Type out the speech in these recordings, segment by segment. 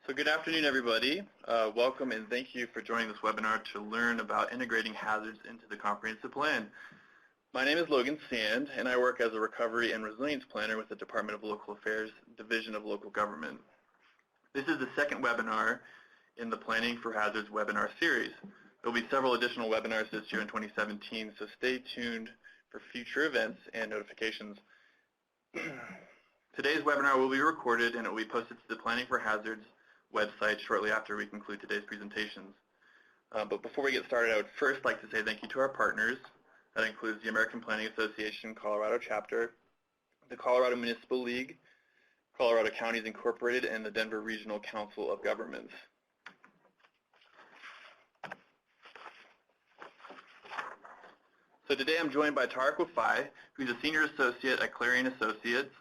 So good afternoon, everybody. Welcome and thank you for joining this webinar to learn about integrating hazards into the comprehensive plan. My name is Logan Sand, and I work as a recovery and resilience planner with the Department of Local Affairs, Division of Local Government. This is the second webinar in the Planning for Hazards webinar series. There will be several additional webinars this year in 2017, so stay tuned for future events and notifications. Today's webinar will be recorded and it will be posted to the Planning for Hazards website shortly after we conclude today's presentations. But before we get started, I would first like to say thank you to our partners. That includes the American Planning Association Colorado chapter, the Colorado Municipal League, Colorado Counties Incorporated, and the Denver Regional Council of Governments. So today I'm joined by Tarek Wafai, who's a senior associate at Clarion Associates,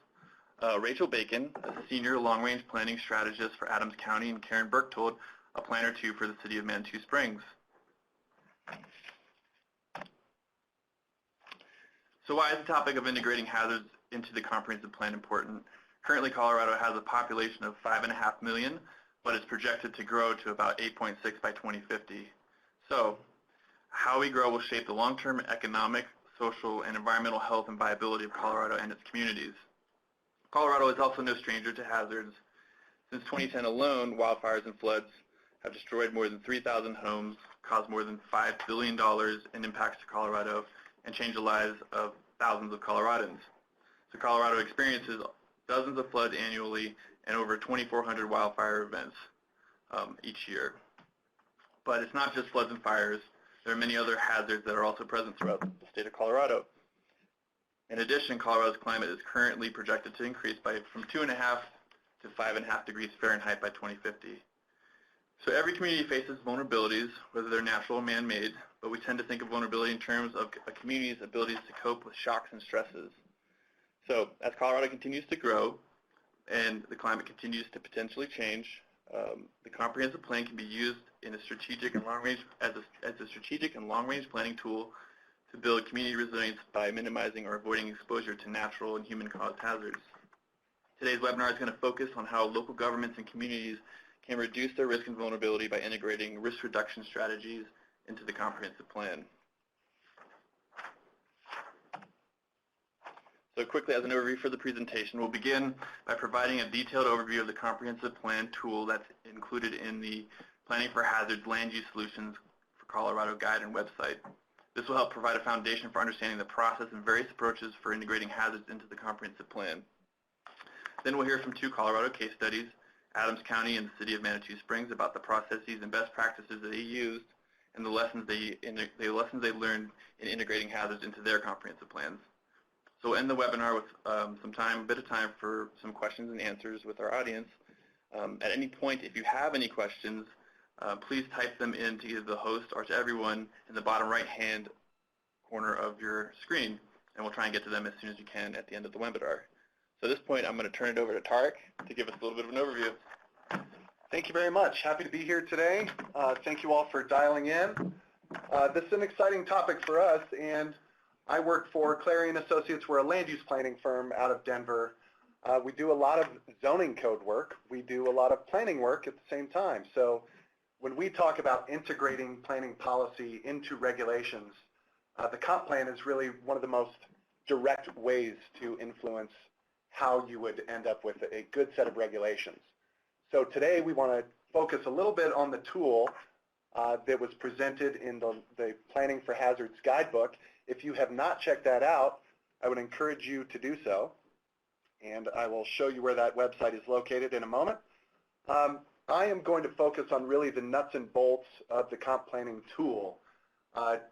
Rachel Bacon, a senior long-range planning strategist for Adams County, and Karen Berchtold, a planner too for the city of Manitou Springs. So why is the topic of integrating hazards into the comprehensive plan important? Currently, Colorado has a population of 5.5 million, but it's projected to grow to about 8.6 by 2050. So how we grow will shape the long-term economic, social, and environmental health and viability of Colorado and its communities. Colorado is also no stranger to hazards. Since 2010 alone, wildfires and floods have destroyed more than 3,000 homes, caused more than $5 billion in impacts to Colorado, and changed the lives of thousands of Coloradans. So Colorado experiences dozens of floods annually and over 2,400 wildfire events each year. But it's not just floods and fires. There are many other hazards that are also present throughout the state of Colorado. In addition, Colorado's climate is currently projected to increase from 2.5 to 5.5 degrees Fahrenheit by 2050. So every community faces vulnerabilities, whether they're natural or man-made, but we tend to think of vulnerability in terms of a community's abilities to cope with shocks and stresses. So as Colorado continues to grow and the climate continues to potentially change, the comprehensive plan can be used in a strategic and long-range as a strategic and long-range planning tool to build community resilience by minimizing or avoiding exposure to natural and human-caused hazards. Today's webinar is going to focus on how local governments and communities can reduce their risk and vulnerability by integrating risk reduction strategies into the comprehensive plan. So quickly, as an overview for the presentation, we'll begin by providing a detailed overview of the comprehensive plan tool that's included in the Planning for Hazards Land Use Solutions for Colorado Guide and website. This will help provide a foundation for understanding the process and various approaches for integrating hazards into the comprehensive plan. Then we'll hear from two Colorado case studies, Adams County and the city of Manitou Springs, about the processes and best practices that they used and the lessons they learned in integrating hazards into their comprehensive plans. So we'll end the webinar with a bit of time for some questions and answers with our audience. At any point, if you have any questions, please type them in to either the host or to everyone in the bottom right-hand corner of your screen, and we'll try and get to them as soon as you can at the end of the webinar. So at this point, I'm going to turn it over to Tarek to give us a little bit of an overview. Thank you very much. Happy to be here today. Thank you all for dialing in. This is an exciting topic for us, and I work for Clarion Associates. We're a land use planning firm out of Denver. We do a lot of zoning code work. We do a lot of planning work at the same time. So when we talk about integrating planning policy into regulations, the comp plan is really one of the most direct ways to influence how you would end up with a good set of regulations. So today we want to focus a little bit on the tool that was presented in the Planning for Hazards guidebook. If you have not checked that out, I would encourage you to do so, and I will show you where that website is located in a moment. I am going to focus on really the nuts and bolts of the comp planning tool,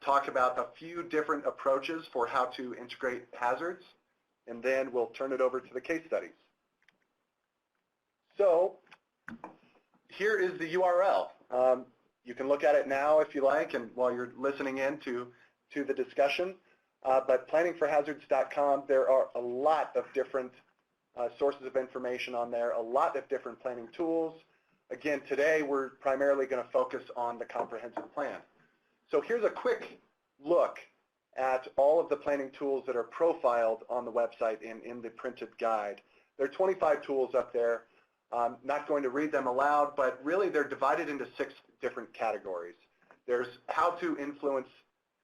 talk about a few different approaches for how to integrate hazards, and then we'll turn it over to the case studies. So here is the URL. You can look at it now if you like, and while you're listening in to the discussion. But planningforhazards.com, there are a lot of different sources of information on there, a lot of different planning tools. Again, today we're primarily going to focus on the comprehensive plan. So here's a quick look at all of the planning tools that are profiled on the website in the printed guide. There are 25 tools up there. Not going to read them aloud, but really they're divided into 6 different categories. There's how to influence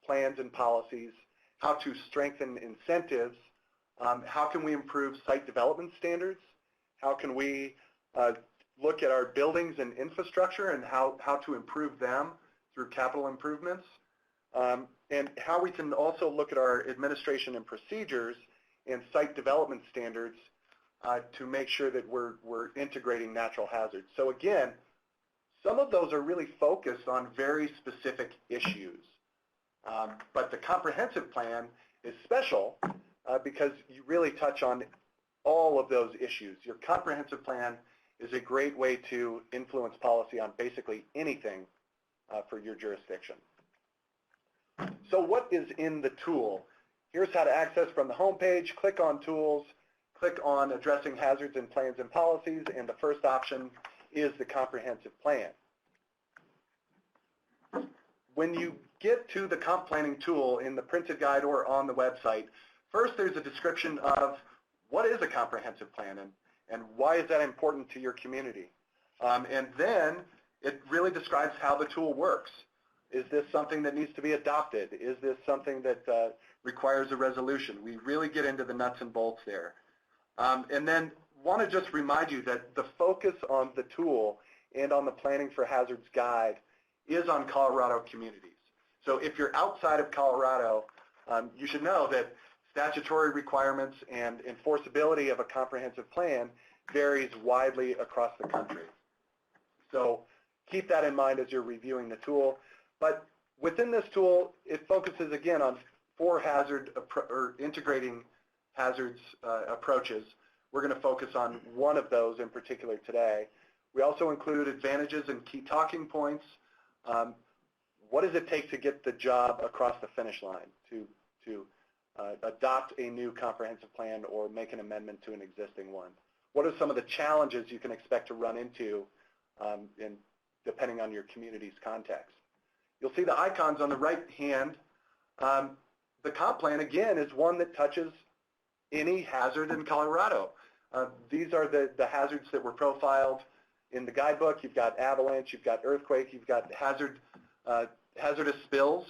plans and policies, how to strengthen incentives, how can we improve site development standards, how can we look at our buildings and infrastructure and how to improve them through capital improvements, and how we can also look at our administration and procedures and site development standards to make sure that we're integrating natural hazards. So again, some of those are really focused on very specific issues. But the comprehensive plan is special because you really touch on all of those issues. Your comprehensive plan is a great way to influence policy on basically anything for your jurisdiction. So what is in the tool? Here's how to access from the home page. Click on Tools, click on Addressing Hazards in Plans and Policies, and the first option is the comprehensive plan. When you get to the comp planning tool in the printed guide or on the website, first there's a description of what is a comprehensive plan and why is that important to your community. And then it really describes how the tool works. Is this something that needs to be adopted? Is this something that requires a resolution? We really get into the nuts and bolts there. And then want to just remind you that the focus on the tool and on the Planning for Hazards guide is on Colorado communities. So if you're outside of Colorado, you should know that statutory requirements and enforceability of a comprehensive plan varies widely across the country. So keep that in mind as you're reviewing the tool. But within this tool, it focuses again on 4 integrating hazards approaches. We're going to focus on one of those in particular today. We also include advantages and key talking points. What does it take to get the job across the finish line, to adopt a new comprehensive plan or make an amendment to an existing one? What are some of the challenges you can expect to run into depending on your community's context? You'll see the icons on the right hand. The comp plan, again, is one that touches any hazard in Colorado. These are the hazards that were profiled in the guidebook. You've got avalanche, you've got earthquake, you've got hazardous spills.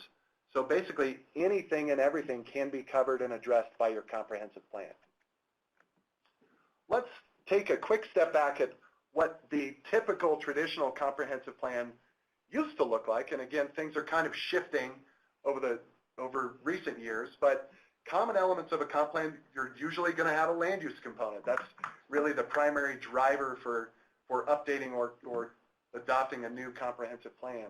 So basically, anything and everything can be covered and addressed by your comprehensive plan. Let's take a quick step back at what the typical traditional comprehensive plan used to look like. And again, things are kind of shifting over recent years, but common elements of a comp plan, you're usually going to have a land use component. That's really the primary driver for updating or adopting a new comprehensive plan.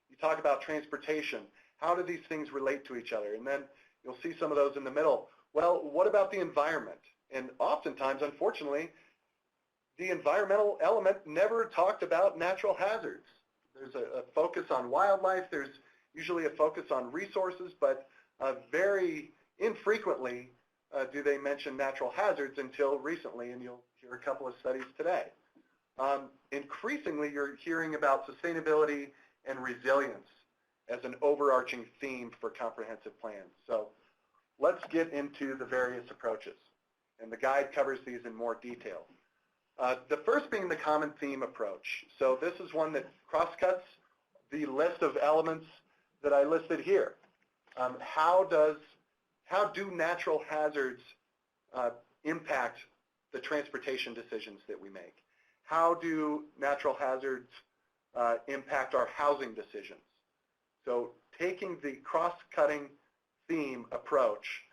You talk about transportation. How do these things relate to each other? And then you'll see some of those in the middle. Well, what about the environment? And oftentimes, unfortunately, the environmental element never talked about natural hazards. There's a focus on wildlife. There's usually a focus on resources, but very infrequently do they mention natural hazards until recently, and you'll hear a couple of studies today. Increasingly, you're hearing about sustainability and resilience as an overarching theme for comprehensive plans. So let's get into the various approaches, and the guide covers these in more detail. The first being the common theme approach. So this is one that cross-cuts the list of elements that I listed here. How do natural hazards impact the transportation decisions that we make? How do natural hazards impact our housing decisions? So taking the cross-cutting theme approach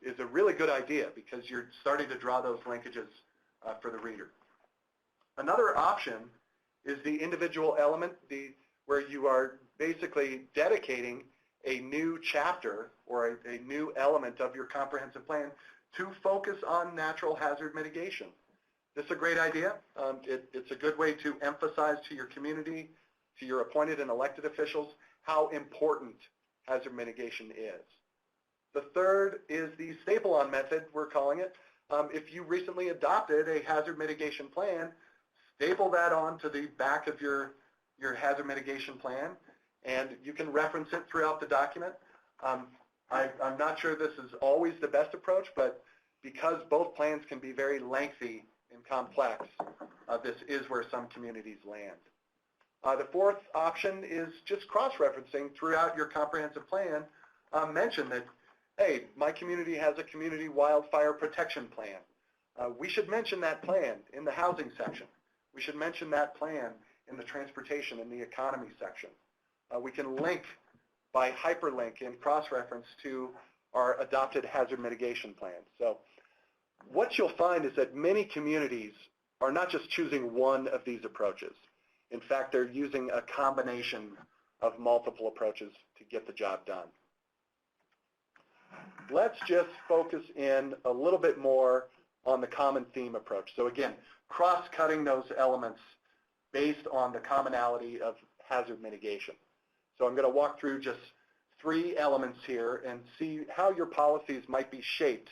is a really good idea because you're starting to draw those linkages for the reader. Another option is the individual element, where you are basically dedicating a new chapter or a new element of your comprehensive plan to focus on natural hazard mitigation. This is a great idea. It's a good way to emphasize to your community, to your appointed and elected officials, how important hazard mitigation is. The third is the staple-on method, we're calling it. If you recently adopted a hazard mitigation plan, staple that on to the back of your hazard mitigation plan, and you can reference it throughout the document. I'm not sure this is always the best approach, but because both plans can be very lengthy and complex, this is where some communities land. The fourth option is just cross-referencing throughout your comprehensive plan. Mention that, hey, my community has a community wildfire protection plan. We should mention that plan in the housing section. We should mention that plan in the transportation and the economy section. We can link by hyperlink and cross-reference to our adopted hazard mitigation plan. So what you'll find is that many communities are not just choosing one of these approaches. In fact, they're using a combination of multiple approaches to get the job done. Let's just focus in a little bit more on the common theme approach. So again, cross-cutting those elements based on the commonality of hazard mitigation. So I'm going to walk through just 3 elements here and see how your policies might be shaped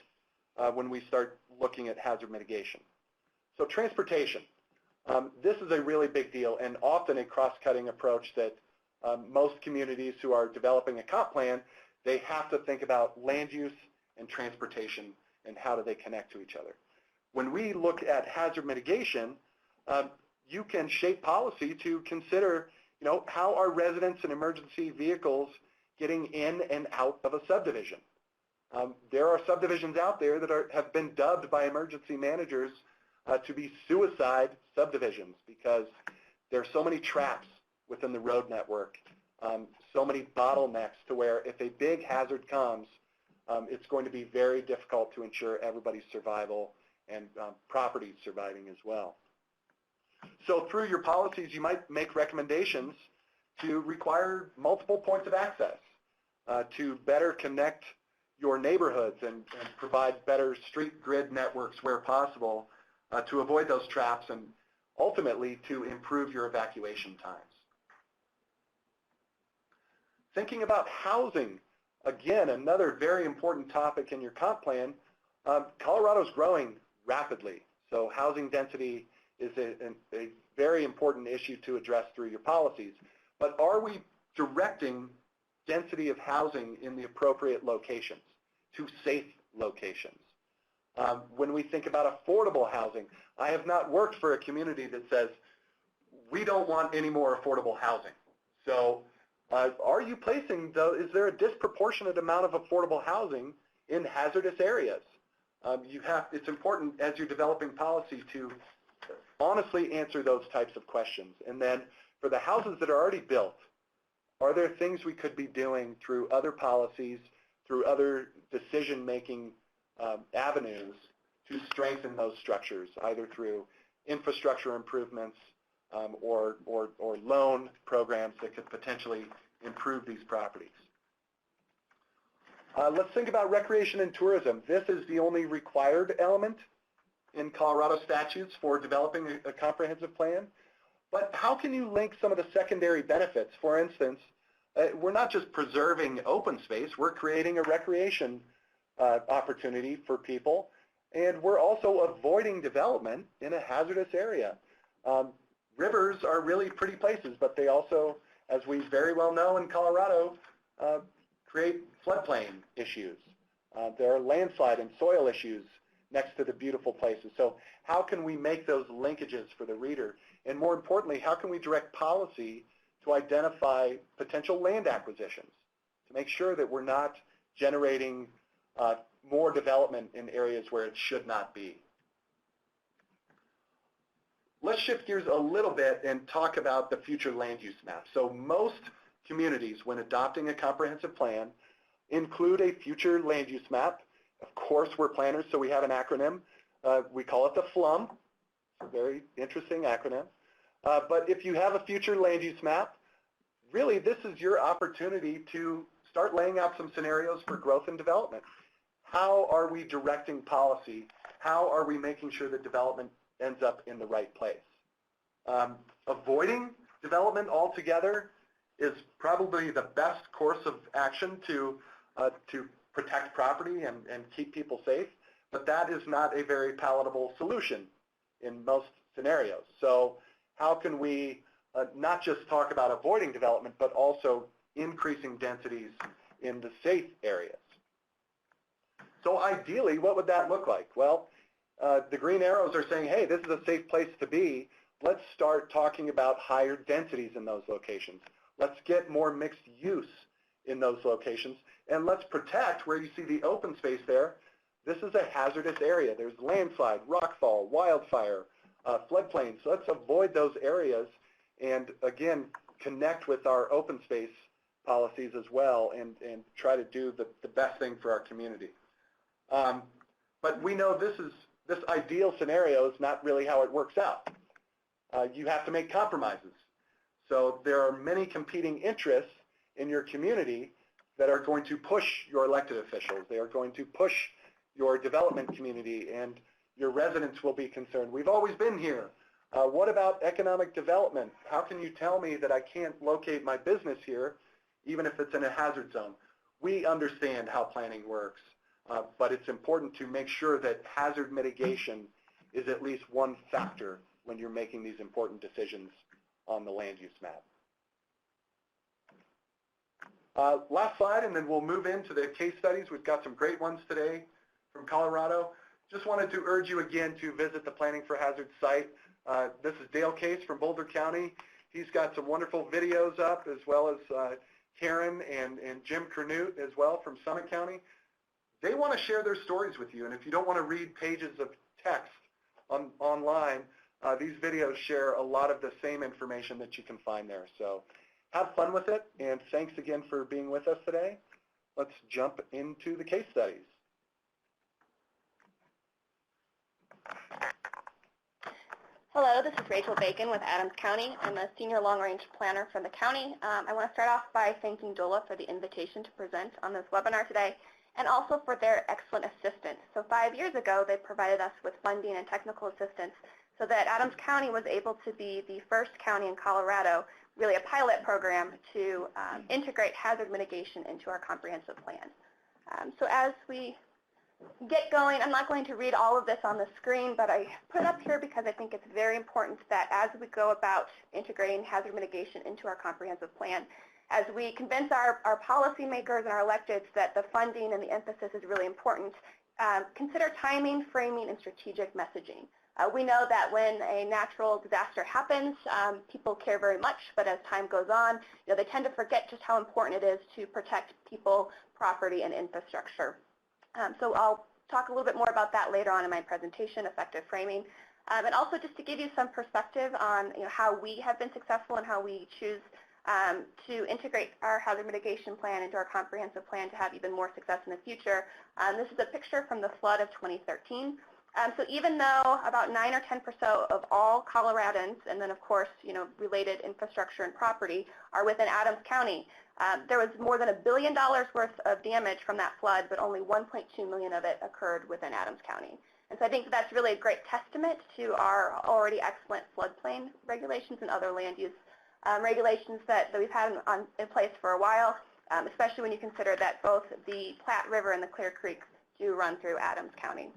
when we start looking at hazard mitigation. So transportation. This is a really big deal and often a cross-cutting approach that most communities who are developing a comp plan, they have to think about land use and transportation and how do they connect to each other. When we look at hazard mitigation, you can shape policy to consider, how are residents and emergency vehicles getting in and out of a subdivision? There are subdivisions out there that have been dubbed by emergency managers to be suicide subdivisions because there are so many traps within the road network, so many bottlenecks to where if a big hazard comes, it's going to be very difficult to ensure everybody's survival and property surviving as well. So through your policies, you might make recommendations to require multiple points of access, to better connect your neighborhoods and provide better street grid networks where possible to avoid those traps and ultimately to improve your evacuation times. Thinking about housing, again, another very important topic in your comp plan. Colorado's growing rapidly, so housing density is a very important issue to address through your policies. But are we directing density of housing in the appropriate locations, to safe locations? When we think about affordable housing, I have not worked for a community that says, we don't want any more affordable housing. So are you placing, is there a disproportionate amount of affordable housing in hazardous areas? It's important as you're developing policy to honestly answer those types of questions. And then for the houses that are already built, are there things we could be doing through other policies, through other decision-making avenues to strengthen those structures, either through infrastructure improvements or loan programs that could potentially improve these properties? Let's think about recreation and tourism. This is the only required element in Colorado statutes for developing a comprehensive plan. But how can you link some of the secondary benefits? For instance, we're not just preserving open space, we're creating a recreation opportunity for people, and we're also avoiding development in a hazardous area. Rivers are really pretty places, but they also, as we very well know in Colorado, create floodplain issues. There are landslide and soil issues next to the beautiful places. So how can we make those linkages for the reader? And more importantly, how can we direct policy to identify potential land acquisitions to make sure that we're not generating more development in areas where it should not be? Let's shift gears a little bit and talk about the future land use map. So most communities, when adopting a comprehensive plan, include a future land use map. Of course, we're planners, so we have an acronym. We call it the FLUM. It's a very interesting acronym. But if you have a future land use map, really this is your opportunity to start laying out some scenarios for growth and development. How are we directing policy? How are we making sure that development ends up in the right place? Avoiding development altogether is probably the best course of action to protect property and keep people safe, but that is not a very palatable solution in most scenarios. So how can we not just talk about avoiding development, but also increasing densities in the safe areas? So ideally, what would that look like? Well, the green arrows are saying, hey, this is a safe place to be. Let's start talking about higher densities in those locations. Let's get more mixed use in those locations. And let's protect where you see the open space there. This is a hazardous area. There's landslide, rockfall, wildfire, floodplains. So let's avoid those areas and, again, connect with our open space policies as well and try to do the best thing for our community. But we know this ideal scenario is not really how it works out. You have to make compromises. So there are many competing interests in your community that are going to push your elected officials. They are going to push your development community, and your residents will be concerned. We've always been here. What about economic development? How can you tell me that I can't locate my business here, even if it's in a hazard zone? We understand how planning works, but it's important to make sure that hazard mitigation is at least one factor when you're making these important decisions on the land use map. Last slide, and then we'll move into the case studies. We've got some great ones today from Colorado. Just wanted to urge you again to visit the Planning for Hazards site. This is Dale Case from Boulder County. He's got some wonderful videos up, as well as Karen and Jim Kernut as well from Summit County. They want to share their stories with you, and if you don't want to read pages of text online, these videos share a lot of the same information that you can find there. So have fun with it, and thanks again for being with us today. Let's jump into the case studies. Hello, this is Rachel Bacon with Adams County. I'm a senior long-range planner for the county. I want to start off by thanking DOLA for the invitation to present on this webinar today, and also for their excellent assistance. So 5 years ago, they provided us with funding and technical assistance so that Adams County was able to be the first county in Colorado, really a pilot program, to integrate hazard mitigation into our comprehensive plan. So as we get going, I'm not going to read all of this on the screen, but I put it up here because I think it's very important that as we go about integrating hazard mitigation into our comprehensive plan, as we convince our policymakers and our electeds that the funding and the emphasis is really important, consider timing, framing, and strategic messaging. We know that when a natural disaster happens, people care very much, but as time goes on, they tend to forget just how important it is to protect people, property, and infrastructure. So I'll talk a little bit more about that later on in my presentation, effective framing, and also just to give you some perspective on how we have been successful and how we choose to integrate our hazard mitigation plan into our comprehensive plan to have even more success in the future. This is a picture from the flood of 2013. So even though about 9 or 10% of all Coloradans, and then of course, related infrastructure and property are within Adams County, there was more than $1 billion worth of damage from that flood, but only 1.2 million of it occurred within Adams County. And so I think that's really a great testament to our already excellent floodplain regulations and other land use regulations that we've had in place for a while, especially when you consider that both the Platte River and the Clear Creek do run through Adams County.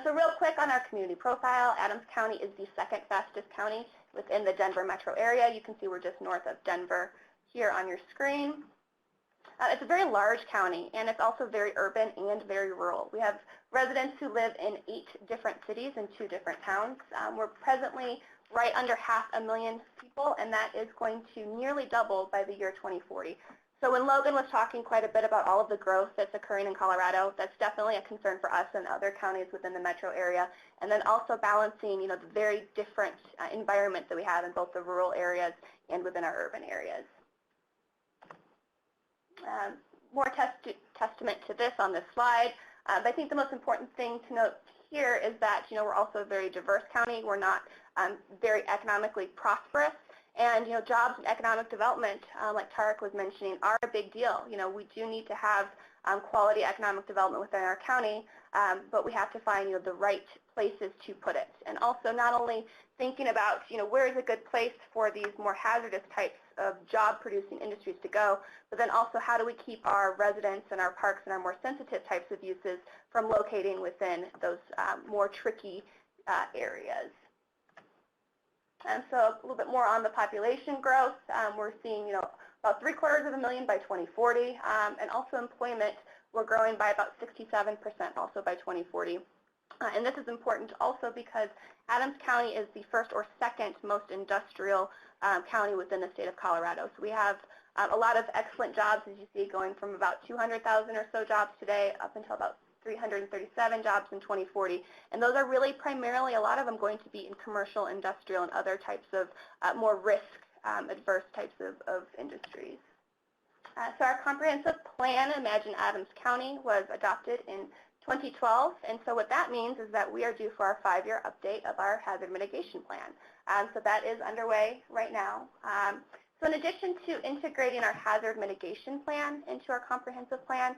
So real quick on our community profile, Adams County is the second fastest county within the Denver metro area. You can see we're just north of Denver here on your screen. It's a very large county, and it's also very urban and very rural. We have residents who live in 8 different cities and 2 different towns. We're presently right under 500,000 people, and that is going to nearly double by the year 2040. So when Logan was talking quite a bit about all of the growth that's occurring in Colorado, that's definitely a concern for us and other counties within the metro area. And then also balancing, the very different environment that we have in both the rural areas and within our urban areas. More testament to this on this slide. But I think the most important thing to note here is that, we're also a very diverse county. We're not very economically prosperous. And jobs and economic development, like Tarek was mentioning, are a big deal. We do need to have quality economic development within our county, but we have to find the right places to put it. And also not only thinking about where is a good place for these more hazardous types of job-producing industries to go, but then also how do we keep our residents and our parks and our more sensitive types of uses from locating within those more tricky areas. And so a little bit more on the population growth. We're seeing, about 750,000 by 2040, and also employment. we're growing by about 67% also by 2040. And this is important also because Adams County is the first or second most industrial county within the state of Colorado. So we have a lot of excellent jobs, as you see, going from about 200,000 or so jobs today up until about 337 jobs in 2040. And those are really primarily, a lot of them, going to be in commercial, industrial, and other types of more risk-adverse types of industries. So our comprehensive plan, Imagine Adams County, was adopted in 2012, and so what that means is that we are due for our 5-year update of our hazard mitigation plan. So that is underway right now. So in addition to integrating our hazard mitigation plan into our comprehensive plan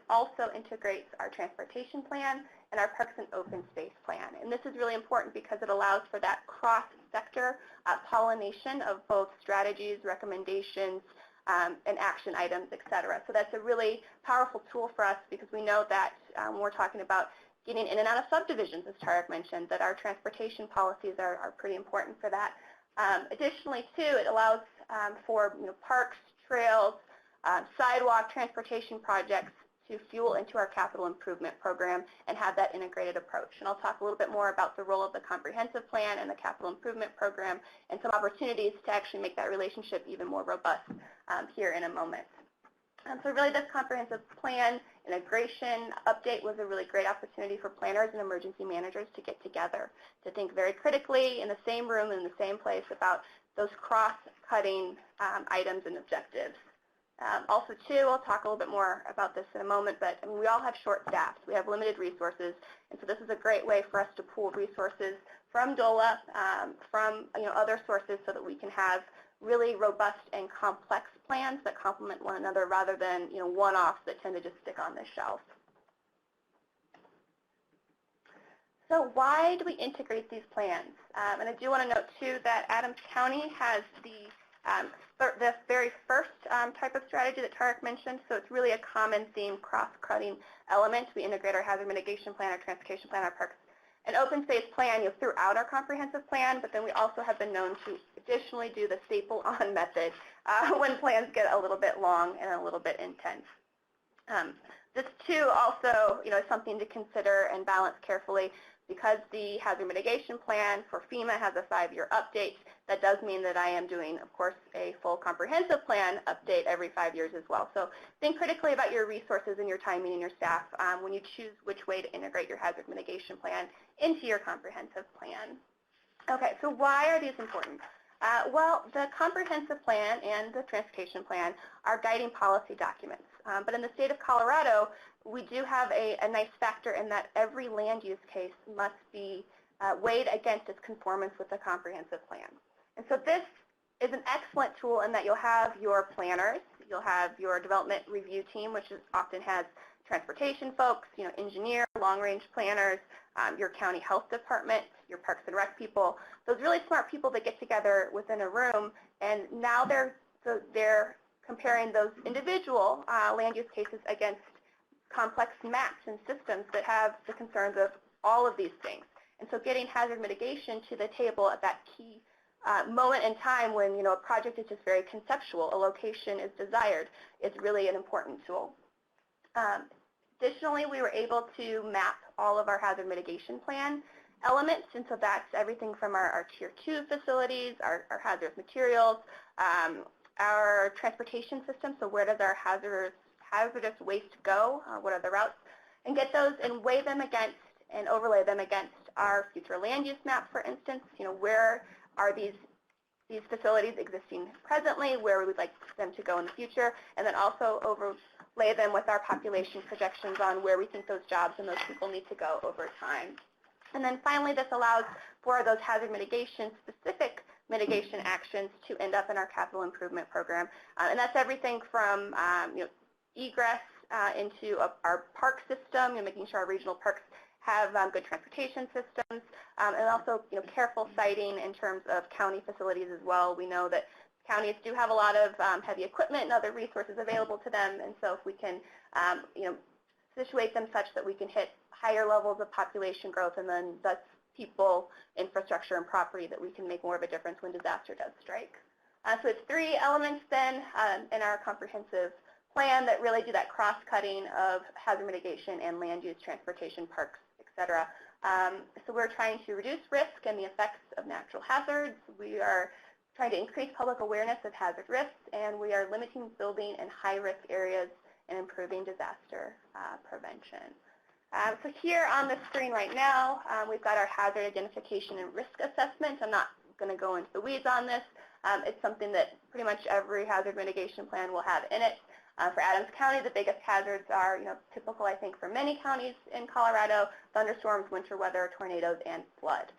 also integrates our transportation plan and our parks and open space plan. And this is really important because it allows for that cross-sector pollination of both strategies, recommendations, and action items, et cetera. So that's a really powerful tool for us because we know that when we're talking about getting in and out of subdivisions, as Tarek mentioned, that our transportation policies are pretty important for that. Additionally, too, it allows for parks, trails, sidewalk transportation projects to fuel into our capital improvement program and have that integrated approach. And I'll talk a little bit more about the role of the comprehensive plan and the capital improvement program and some opportunities to actually make that relationship even more robust here in a moment. So really this comprehensive plan integration update was a really great opportunity for planners and emergency managers to get together, to think very critically in the same room, in the same place about those cross-cutting items and objectives. Also, too, I'll talk a little bit more about this in a moment, but I mean, we all have short staffs. We have limited resources, and so this is a great way for us to pool resources from DOLA, from other sources, so that we can have really robust and complex plans that complement one another rather than one-offs that tend to just stick on the shelf. So why do we integrate these plans? And I do want to note, too, that Adams County has the very first type of strategy that Tarek mentioned, so it's really a common theme, cross-cutting element. We integrate our hazard mitigation plan, our transportation plan, our parks and open space plan throughout our comprehensive plan, but then we also have been known to additionally do the staple-on method when plans get a little bit long and a little bit intense. This, too, also is something to consider and balance carefully. Because the hazard mitigation plan for FEMA has a 5-year update, that does mean that I am doing, of course, a full comprehensive plan update every 5 years as well. So think critically about your resources and your timing and your staff when you choose which way to integrate your hazard mitigation plan into your comprehensive plan. Okay, so why are these important? Well, the comprehensive plan and the transportation plan are guiding policy documents. But in the state of Colorado, we do have a nice factor in that every land use case must be weighed against its conformance with the comprehensive plan. And so this is an excellent tool in that you'll have your planners, you'll have your development review team, which often has transportation folks, engineer, long-range planners, your county health department, your parks and rec people, those really smart people that get together within a room, and now they're comparing those individual land use cases against complex maps and systems that have the concerns of all of these things. And so getting hazard mitigation to the table at that key moment in time when a project is just very conceptual, a location is desired, is really an important tool. Additionally, we were able to map all of our hazard mitigation plan elements, and so that's everything from our Tier 2 facilities, our hazardous materials, our transportation system, so where does our hazardous waste go, what are the routes, and get those and weigh them against and overlay them against our future land use map, for instance. Where are these facilities existing presently, where we would like them to go in the future, and then also overlay them with our population projections on where we think those jobs and those people need to go over time. And then finally, this allows for those hazard mitigation, specific mitigation actions to end up in our capital improvement program. And that's everything from egress into our park system, making sure our regional parks have good transportation systems, and also careful siting in terms of county facilities as well. We know that counties do have a lot of heavy equipment and other resources available to them, and so if we can situate them such that we can hit higher levels of population growth and then thus people, infrastructure, and property, that we can make more of a difference when disaster does strike. So it's 3 elements then in our comprehensive plan that really do that cross-cutting of hazard mitigation and land use, transportation, parks, etc. So we're trying to reduce risk and the effects of natural hazards. We are trying to increase public awareness of hazard risks, and we are limiting building in high-risk areas and improving disaster prevention. So here on the screen right now, we've got our hazard identification and risk assessment. I'm not going to go into the weeds on this. It's something that pretty much every hazard mitigation plan will have in it. For Adams County, the biggest hazards are, typical, I think, for many counties in Colorado: thunderstorms, winter weather, tornadoes, and flood.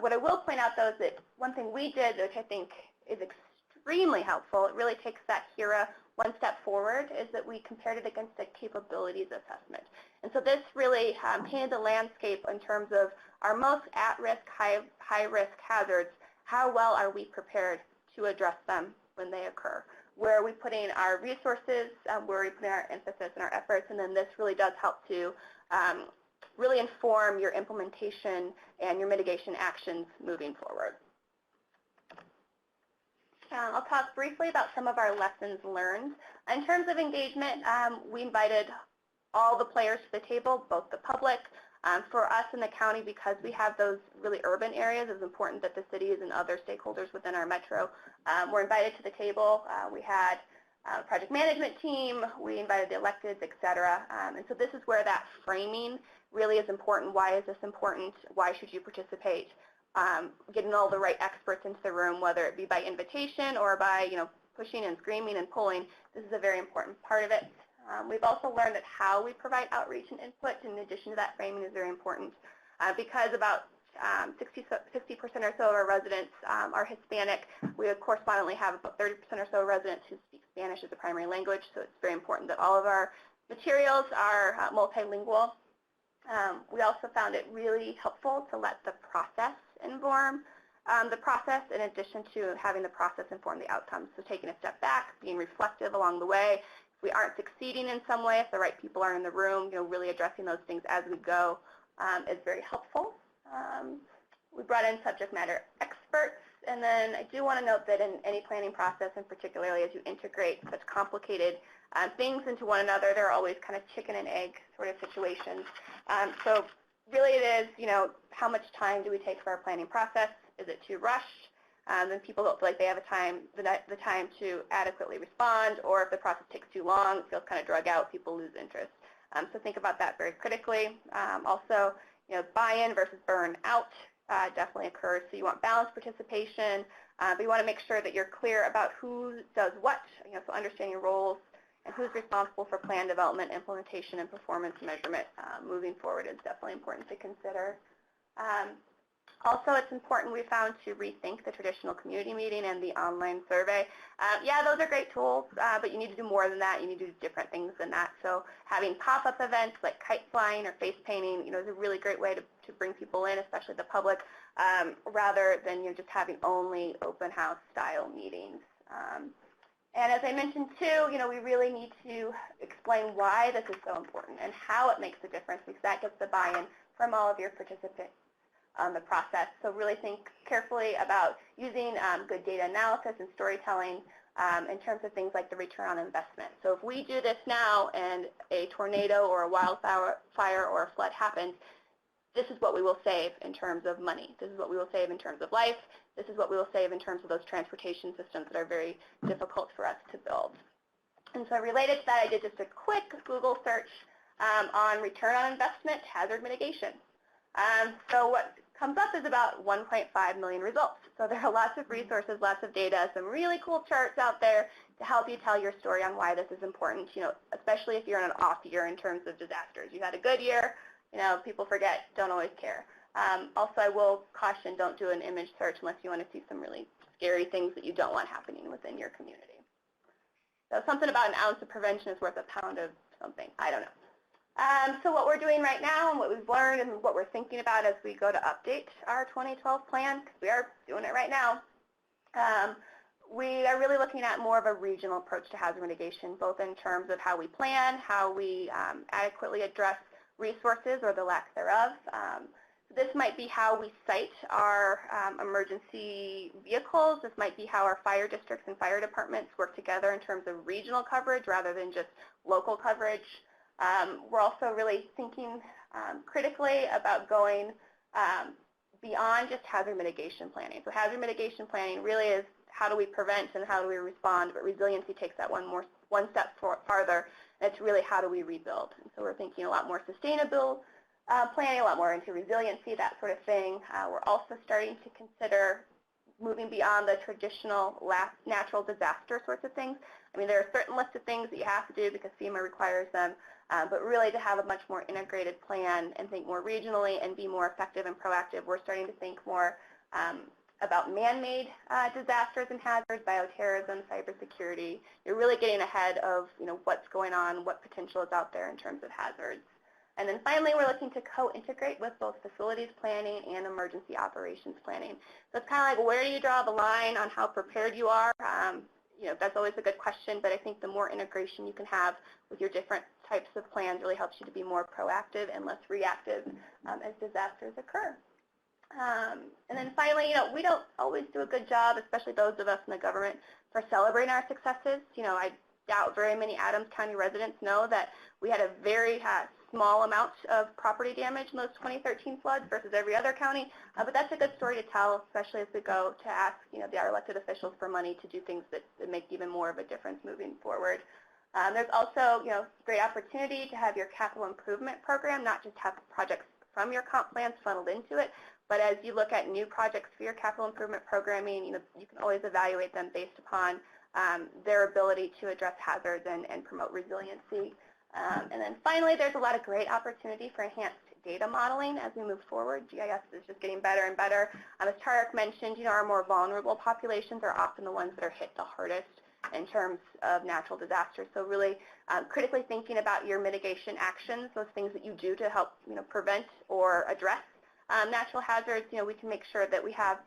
What I will point out, though, is that one thing we did, which I think is extremely helpful, it really takes that HERA one step forward, is that we compared it against the capabilities assessment. And so this really painted the landscape in terms of our most at-risk, high-risk hazards. How well are we prepared to address them when they occur? Where are we putting our resources? Where are we putting our emphasis and our efforts? And then this really does help to really inform your implementation and your mitigation actions moving forward. I'll talk briefly about some of our lessons learned. In terms of engagement, we invited all the players to the table, both the public. For us in the county, because we have those really urban areas, it's important that the cities and other stakeholders within our metro were invited to the table. We had a project management team, we invited the electeds, et cetera. And so this is where that framing really is important. Why is this important? Why should you participate? Getting all the right experts into the room, whether it be by invitation or by pushing and screaming and pulling. This is a very important part of it. We've also learned that how we provide outreach and input in addition to that framing is very important because about 60% or so of our residents are Hispanic. We correspondingly have about 30% or so residents who speak Spanish as a primary language, so it's very important that all of our materials are multilingual. We also found it really helpful to let the process inform the process in addition to having the process inform the outcomes. So taking a step back, being reflective along the way. If we aren't succeeding in some way, if the right people are in the room, really addressing those things as we go is very helpful. We brought in subject matter experts, and then I do want to note that in any planning process, and particularly as you integrate such complicated things into one another, there are always kind of chicken and egg sort of situations. So really it is, how much time do we take for our planning process? Is it too rushed? Then people don't feel like they have the time to adequately respond, or if the process takes too long, it feels kind of drug out, people lose interest. So think about that very critically. Also, buy-in versus burn out definitely occurs. So you want balanced participation, but you want to make sure that you're clear about who does what, so understanding roles and who's responsible for plan development, implementation, and performance measurement moving forward is definitely important to consider. Also, it's important, we found, to rethink the traditional community meeting and the online survey. Yeah, those are great tools, but you need to do more than that. You need to do different things than that. So having pop-up events like kite flying or face painting, is a really great way to bring people in, especially the public, rather than just having only open house style meetings. And as I mentioned too, we really need to explain why this is so important and how it makes a difference, because that gets the buy-in from all of your participants on the process. So really think carefully about using good data analysis and storytelling in terms of things like the return on investment. So if we do this now and a tornado or a wildfire or a flood happens, this is what we will save in terms of money. This is what we will save in terms of life. This is what we will save in terms of those transportation systems that are very difficult for us to build. And so related to that, I did just a quick Google search on return on investment hazard mitigation. So what comes up is about 1.5 million results. So there are lots of resources, lots of data, some really cool charts out there to help you tell your story on why this is important, especially if you're in an off year in terms of disasters. You had a good year, people forget, don't always care. Also, I will caution, don't do an image search unless you want to see some really scary things that you don't want happening within your community. So something about an ounce of prevention is worth a pound of something. I don't know. So what we're doing right now and what we've learned and what we're thinking about as we go to update our 2012 plan, because we are doing it right now, we are really looking at more of a regional approach to hazard mitigation, both in terms of how we plan, how we adequately address resources or the lack thereof. This might be how we site our emergency vehicles. This might be how our fire districts and fire departments work together in terms of regional coverage rather than just local coverage. We're also really thinking critically about going beyond just hazard mitigation planning. So hazard mitigation planning really is how do we prevent and how do we respond, but resiliency takes that one step farther, and it's really how do we rebuild. And so we're thinking a lot more sustainable planning, a lot more into resiliency, that sort of thing. We're also starting to consider moving beyond the traditional natural disaster sorts of things. I mean, there are certain lists of things that you have to do because FEMA requires them, but really to have a much more integrated plan and think more regionally and be more effective and proactive, we're starting to think more about man-made disasters and hazards, bioterrorism, cybersecurity. You're really getting ahead of what's going on, what potential is out there in terms of hazards. And then finally, we're looking to co-integrate with both facilities planning and emergency operations planning. So it's kind of like, where do you draw the line on how prepared you are? That's always a good question, but I think the more integration you can have with your different types of plans really helps you to be more proactive and less reactive as disasters occur. And then finally, we don't always do a good job, especially those of us in the government, for celebrating our successes. I doubt very many Adams County residents know that we had a very small amount of property damage in those 2013 floods versus every other county. But that's a good story to tell, especially as we go to ask our elected officials for money to do things that make even more of a difference moving forward. There's also great opportunity to have your capital improvement program, not just have projects from your comp plans funneled into it, but as you look at new projects for your capital improvement programming, you can always evaluate them based upon their ability to address hazards and promote resiliency. And then finally, there's a lot of great opportunity for enhanced data modeling as we move forward. GIS is just getting better and better. As Tarek mentioned, our more vulnerable populations are often the ones that are hit the hardest in terms of natural disasters. So really critically thinking about your mitigation actions, those things that you do to help prevent or address natural hazards, we can make sure that we have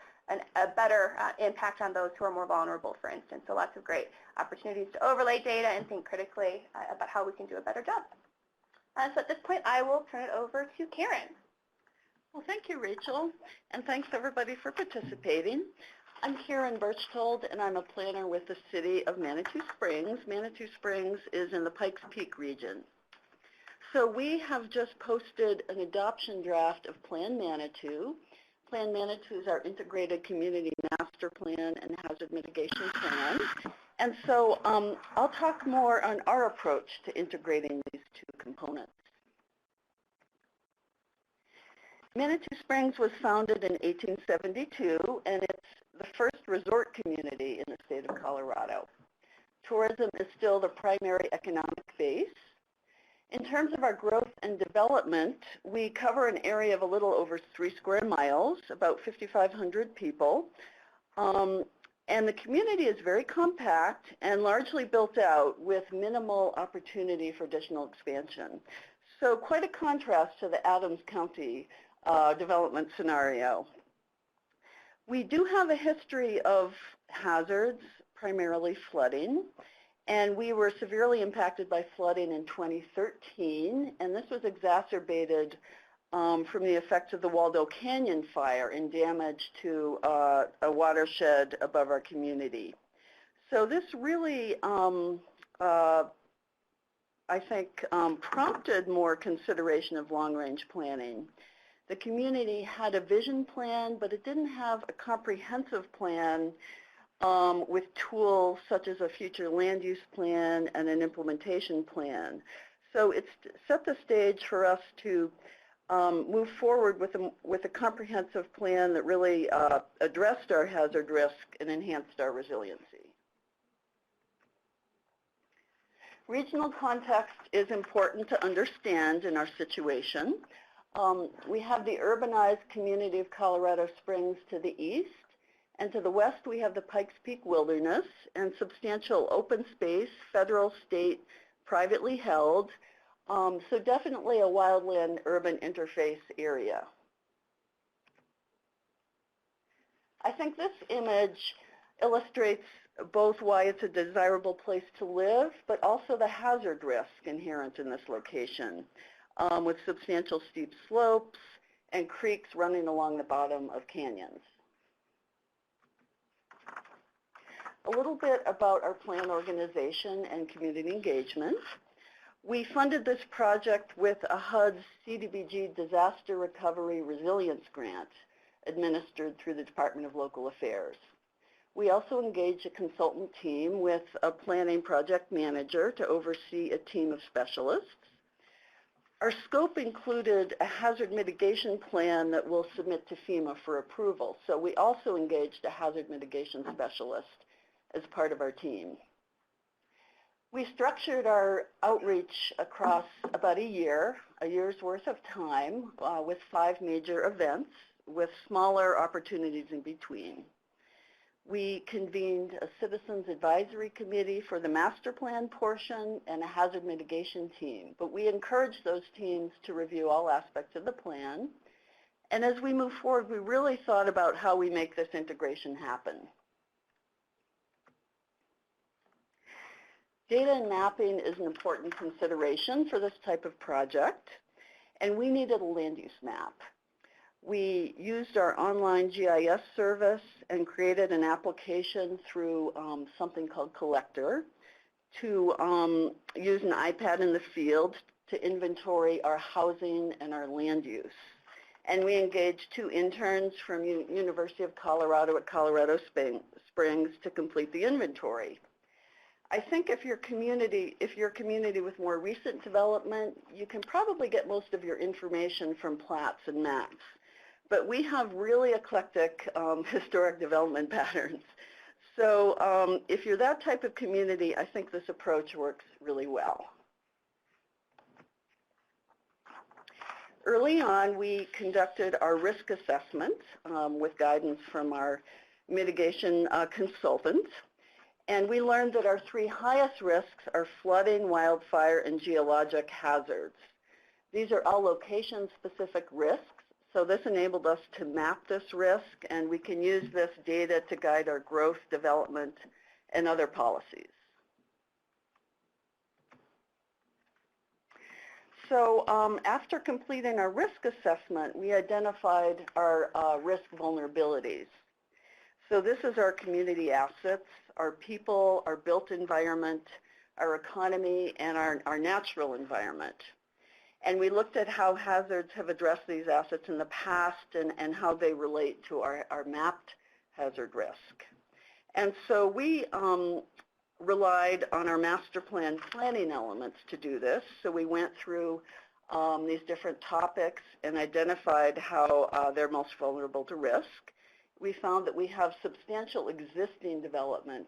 a better impact on those who are more vulnerable, for instance. So lots of great opportunities to overlay data and think critically about how we can do a better job. So at this point, I will turn it over to Karen. Well, thank you, Rachel, and thanks everybody for participating. I'm Karen Birchtold, and I'm a planner with the City of Manitou Springs. Manitou Springs is in the Pikes Peak region. So we have just posted an adoption draft of Plan Manitou. Plan Manitou is our integrated community master plan and hazard mitigation plan. And so I'll talk more on our approach to integrating these two components. Manitou Springs was founded in 1872, and it's the first resort community in the state of Colorado. Tourism is still the primary economic base. In terms of our growth and development, we cover an area of a little over 3 square miles, about 5,500 people. And the community is very compact and largely built out with minimal opportunity for additional expansion. So quite a contrast to the Adams County development scenario. We do have a history of hazards, primarily flooding. And we were severely impacted by flooding in 2013, and this was exacerbated from the effects of the Waldo Canyon fire and damage to a watershed above our community. So this really, I think, prompted more consideration of long-range planning. The community had a vision plan, but it didn't have a comprehensive plan with tools such as a future land use plan and an implementation plan. So it's set the stage for us to move forward with a comprehensive plan that really addressed our hazard risk and enhanced our resiliency. Regional context is important to understand in our situation. We have the urbanized community of Colorado Springs to the east. And to the west, we have the Pikes Peak Wilderness and substantial open space, federal, state, privately held. So definitely a wildland-urban interface area. I think this image illustrates both why it's a desirable place to live, but also the hazard risk inherent in this location, with substantial steep slopes and creeks running along the bottom of canyons. A little bit about our plan organization and community engagement. We funded this project with a HUD CDBG Disaster Recovery Resilience Grant administered through the Department of Local Affairs. We also engaged a consultant team with a planning project manager to oversee a team of specialists. Our scope included a hazard mitigation plan that we'll submit to FEMA for approval. So we also engaged a hazard mitigation specialist as part of our team. We structured our outreach across about a year's worth of time with 5 major events with smaller opportunities in between. We convened a citizens advisory committee for the master plan portion and a hazard mitigation team, but we encouraged those teams to review all aspects of the plan. And as we move forward, we really thought about how we make this integration happen. Data and mapping is an important consideration for this type of project, and we needed a land use map. We used our online GIS service and created an application through something called Collector to use an iPad in the field to inventory our housing and our land use. And we engaged 2 interns from University of Colorado at Colorado Springs to complete the inventory. I think if you're a community with more recent development, you can probably get most of your information from plats and maps. But we have really eclectic historic development patterns. So if you're that type of community, I think this approach works really well. Early on, we conducted our risk assessment with guidance from our mitigation consultant. And we learned that our 3 highest risks are flooding, wildfire, and geologic hazards. These are all location-specific risks. So this enabled us to map this risk, and we can use this data to guide our growth, development, and other policies. So after completing our risk assessment, we identified our risk vulnerabilities. So this is our community assets, our people, our built environment, our economy, and our natural environment. And we looked at how hazards have addressed these assets in the past and how they relate to our mapped hazard risk. And so we relied on our master plan planning elements to do this. So we went through these different topics and identified how they're most vulnerable to risk. We found that we have substantial existing development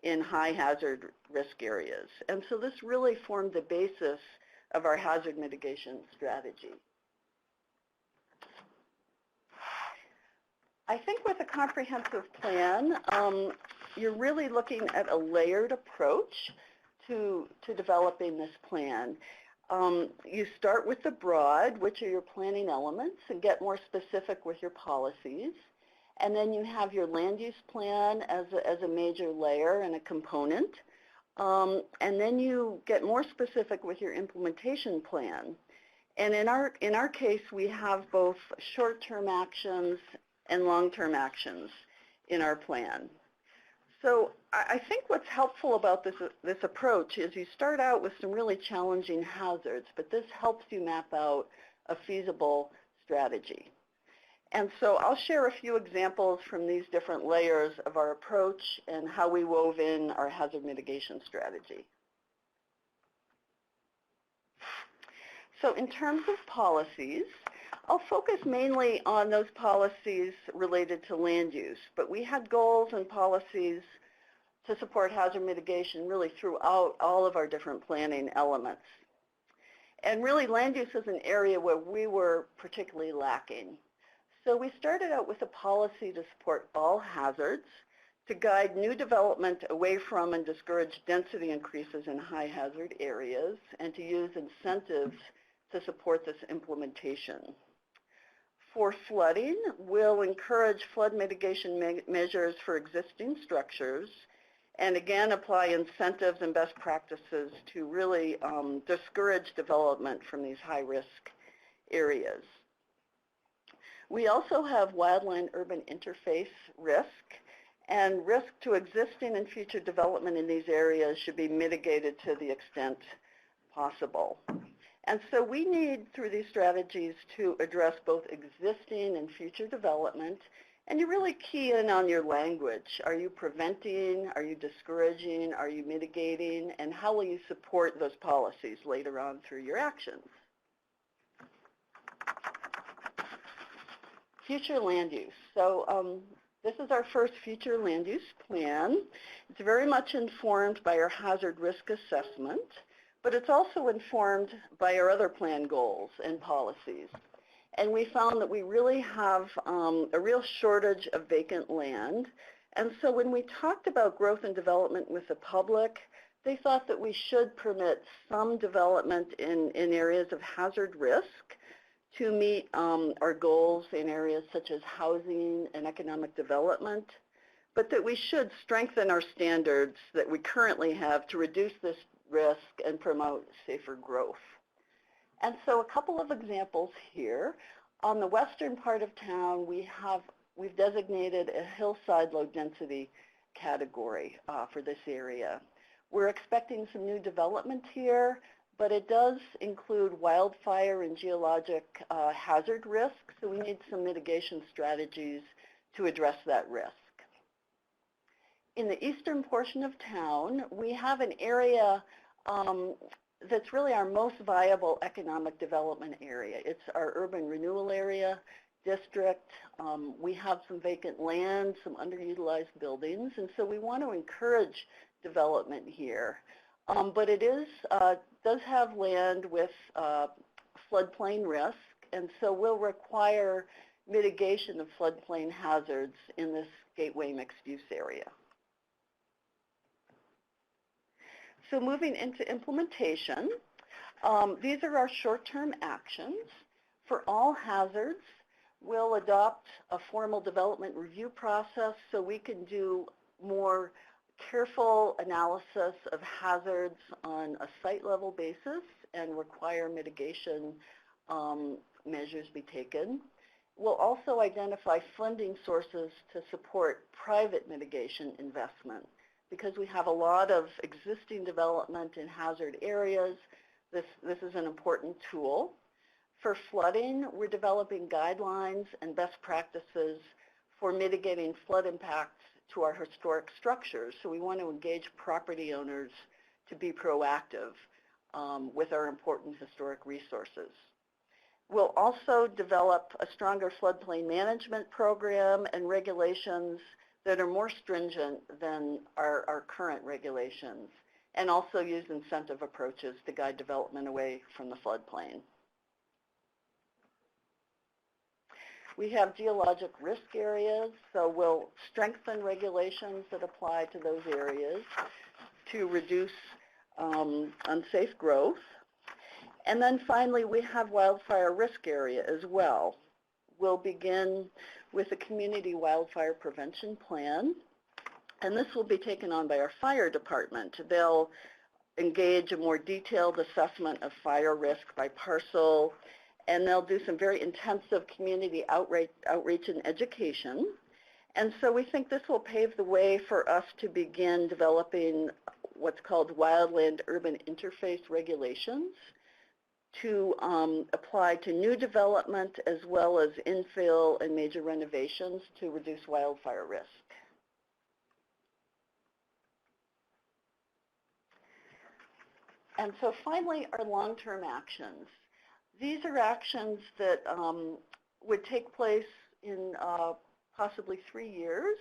in high hazard risk areas. And so this really formed the basis of our hazard mitigation strategy. I think with a comprehensive plan, you're really looking at a layered approach to developing this plan. You start with the broad, which are your planning elements, and get more specific with your policies. And then you have your land use plan as a major layer and a component. And then you get more specific with your implementation plan. And in our case, we have both short-term actions and long-term actions in our plan. So I think what's helpful about this approach is you start out with some really challenging hazards, but this helps you map out a feasible strategy. And so I'll share a few examples from these different layers of our approach and how we wove in our hazard mitigation strategy. So in terms of policies, I'll focus mainly on those policies related to land use, but we had goals and policies to support hazard mitigation really throughout all of our different planning elements. And really land use is an area where we were particularly lacking. So we started out with a policy to support all hazards, to guide new development away from and discourage density increases in high hazard areas, and to use incentives to support this implementation. For flooding, we'll encourage flood mitigation measures for existing structures, and again apply incentives and best practices to really discourage development from these high risk areas. We also have wildland-urban interface risk, and risk to existing and future development in these areas should be mitigated to the extent possible. And so we need, through these strategies, to address both existing and future development. And you really key in on your language. Are you preventing? Are you discouraging? Are you mitigating? And how will you support those policies later on through your actions? Future land use. So this is our first future land use plan. It's very much informed by our hazard risk assessment, but it's also informed by our other plan goals and policies. And we found that we really have a real shortage of vacant land. And so when we talked about growth and development with the public, they thought that we should permit some development in areas of hazard risk to meet our goals in areas such as housing and economic development, but that we should strengthen our standards that we currently have to reduce this risk and promote safer growth. And so a couple of examples here. On the western part of town, we've designated a hillside low density category for this area. We're expecting some new development here, but it does include wildfire and geologic hazard risk, so we need some mitigation strategies to address that risk. In the eastern portion of town, we have an area that's really our most viable economic development area. It's our urban renewal area district. We have some vacant land, some underutilized buildings, and so we want to encourage development here. But it does have land with floodplain risk, and so will require mitigation of floodplain hazards in this gateway mixed-use area. So moving into implementation, these are our short-term actions. For all hazards, we'll adopt a formal development review process so we can do more careful analysis of hazards on a site-level basis and require mitigation measures be taken. We'll also identify funding sources to support private mitigation investment because we have a lot of existing development in hazard areas. This is an important tool. For flooding, we're developing guidelines and best practices for mitigating flood impacts to our historic structures. So we want to engage property owners to be proactive with our important historic resources. We'll also develop a stronger floodplain management program and regulations that are more stringent than our current regulations, and also use incentive approaches to guide development away from the floodplain. We have geologic risk areas, so we'll strengthen regulations that apply to those areas to reduce unsafe growth. And then finally, we have wildfire risk area as well. We'll begin with a community wildfire prevention plan, and this will be taken on by our fire department. They'll engage a more detailed assessment of fire risk by parcel, and they'll do some very intensive community outreach and education. And so we think this will pave the way for us to begin developing what's called wildland-urban interface regulations to apply to new development as well as infill and major renovations to reduce wildfire risk. And so finally, our long-term actions. These are actions that would take place in possibly 3 years.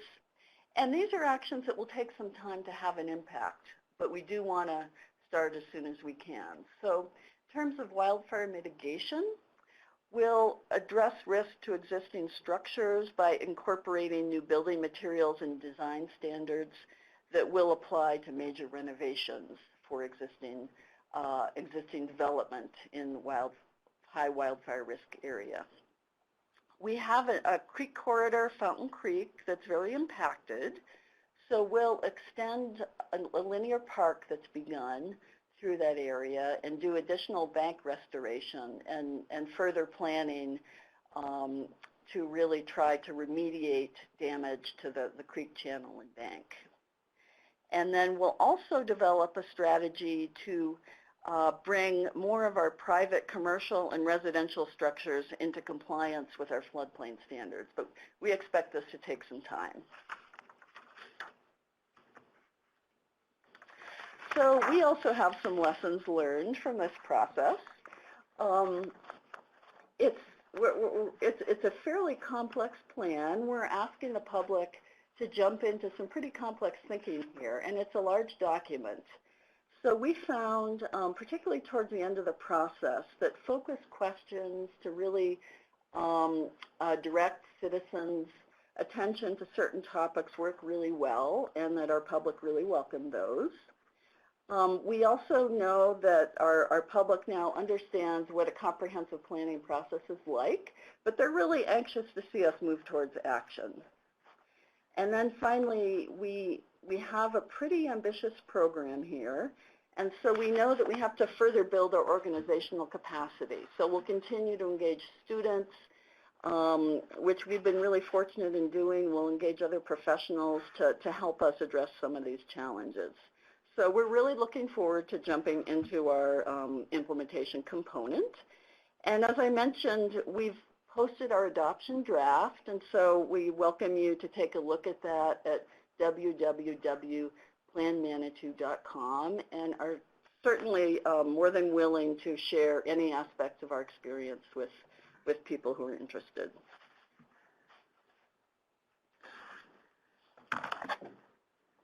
And these are actions that will take some time to have an impact, but we do want to start as soon as we can. So in terms of wildfire mitigation, we'll address risk to existing structures by incorporating new building materials and design standards that will apply to major renovations for existing development in high wildfire risk area. We have a creek corridor, Fountain Creek, that's very impacted. So we'll extend a linear park that's begun through that area and do additional bank restoration and further planning to really try to remediate damage to the creek channel and bank. And then we'll also develop a strategy to bring more of our private commercial and residential structures into compliance with our floodplain standards. But we expect this to take some time. So we also have some lessons learned from this process. It's a fairly complex plan. We're asking the public to jump into some pretty complex thinking here, and it's a large document. So we found, particularly towards the end of the process, that focused questions to really direct citizens' attention to certain topics work really well, and that our public really welcomed those. We also know that our public now understands what a comprehensive planning process is like, but they're really anxious to see us move towards action. And then finally, we have a pretty ambitious program here, and so we know that we have to further build our organizational capacity. So we'll continue to engage students, which we've been really fortunate in doing. We'll engage other professionals to help us address some of these challenges. So we're really looking forward to jumping into our implementation component. And as I mentioned, we've posted our adoption draft, and so we welcome you to take a look at that at www.planmanitou.com, and are certainly more than willing to share any aspects of our experience with people who are interested.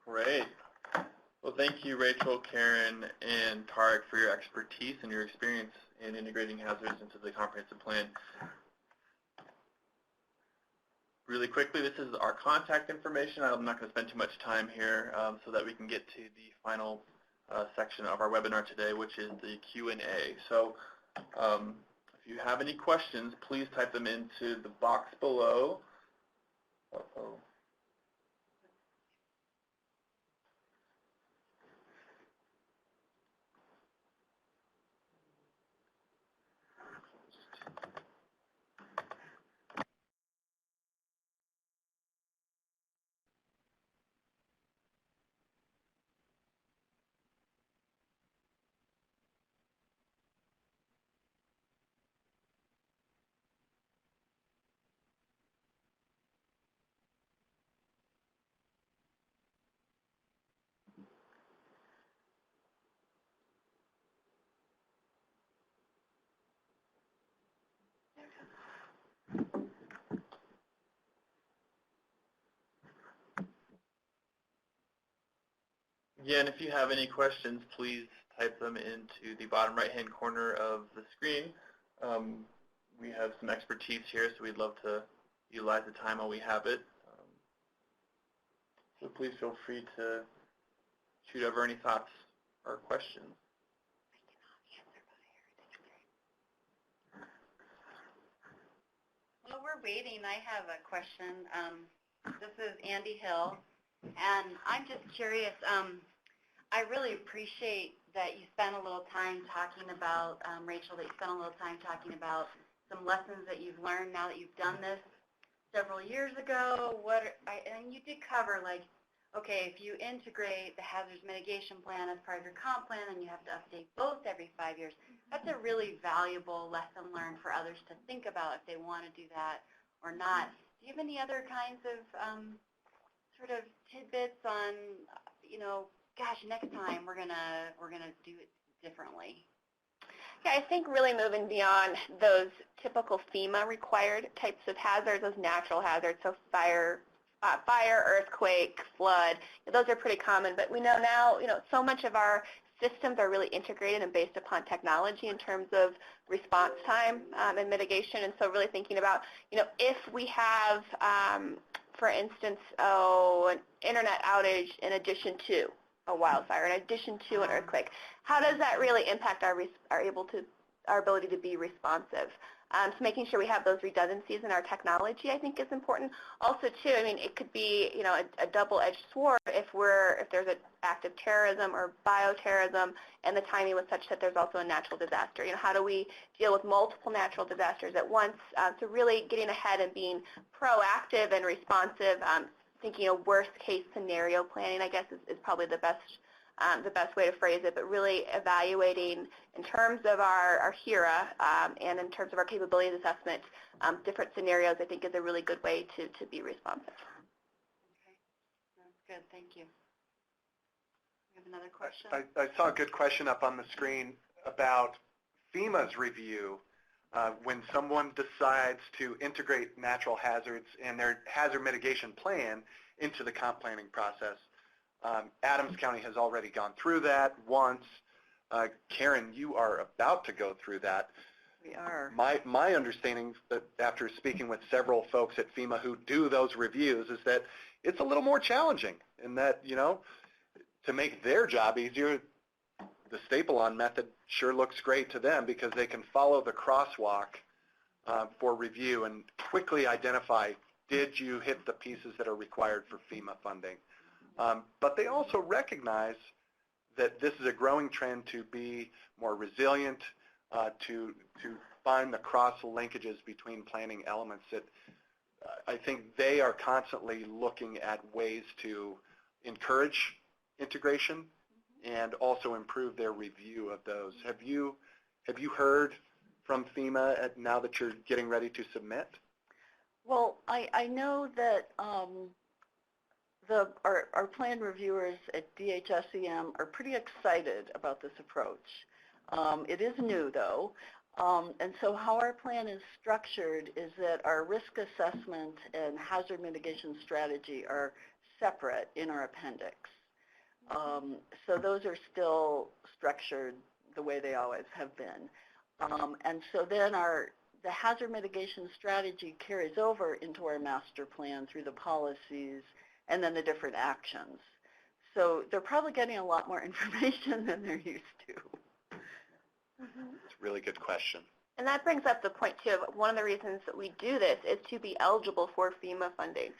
Great. Well, thank you, Rachel, Karen, and Tarek, for your expertise and your experience in integrating hazards into the comprehensive plan. Really quickly, this is our contact information. I'm not going to spend too much time here so that we can get to the final section of our webinar today, which is the Q&A. So if you have any questions, please type them into the box below. Uh-oh. Yeah, and if you have any questions, please type them into the bottom right-hand corner of the screen. We have some expertise here, so we'd love to utilize the time while we have it. So please feel free to shoot over any thoughts or questions. While we're waiting, I have a question. This is Andy Hill, and I'm just curious. I really appreciate that you spent a little time talking about, Rachel, that you spent a little time talking about some lessons that you've learned now that you've done this several years ago. And you did cover, like, okay, if you integrate the hazards mitigation plan as part of your comp plan and you have to update both every 5 years, that's a really valuable lesson learned for others to think about if they want to do that or not. Do you have any other kinds of sort of tidbits on, you know, gosh, next time we're gonna do it differently? Yeah, I think really moving beyond those typical FEMA required types of hazards, those natural hazards, so fire, earthquake, flood, those are pretty common. But we know now, you know, so much of our systems are really integrated and based upon technology in terms of response time and mitigation. And so really thinking about, you know, if we have, for instance, an internet outage in addition to a wildfire, in addition to an earthquake, how does that really impact our ability to be responsive? So making sure we have those redundancies in our technology, I think, is important. Also, too, I mean, it could be, you know, a double-edged sword if there's an act of terrorism or bioterrorism, and the timing was such that there's also a natural disaster. You know, how do we deal with multiple natural disasters at once? So really getting ahead and being proactive and responsive, thinking of worst-case scenario planning, I guess, is probably the best way to phrase it, but really evaluating in terms of our HERA and in terms of our capabilities assessment, different scenarios, I think, is a really good way to be responsive. Okay, that's good. Thank you. We have another question? I saw a good question up on the screen about FEMA's review when someone decides to integrate natural hazards and their hazard mitigation plan into the comp planning process. Adams County has already gone through that once. Karen, you are about to go through that. We are. My understanding, after speaking with several folks at FEMA who do those reviews, is that it's a little more challenging in that, you know, to make their job easier, the staple-on method sure looks great to them because they can follow the crosswalk for review and quickly identify, did you hit the pieces that are required for FEMA funding? But they also recognize that this is a growing trend to be more resilient, to find the cross-linkages between planning elements that I think they are constantly looking at ways to encourage integration and also improve their review of those. Have you heard from FEMA now that you're getting ready to submit? Well, I know that our plan reviewers at DHSEM are pretty excited about this approach. It is new, though, and so how our plan is structured is that our risk assessment and hazard mitigation strategy are separate in our appendix. So those are still structured the way they always have been. And so then the hazard mitigation strategy carries over into our master plan through the policies and then the different actions. So they're probably getting a lot more information than they're used to. It's a really good question. And that brings up the point, too, of one of the reasons that we do this is to be eligible for FEMA funding.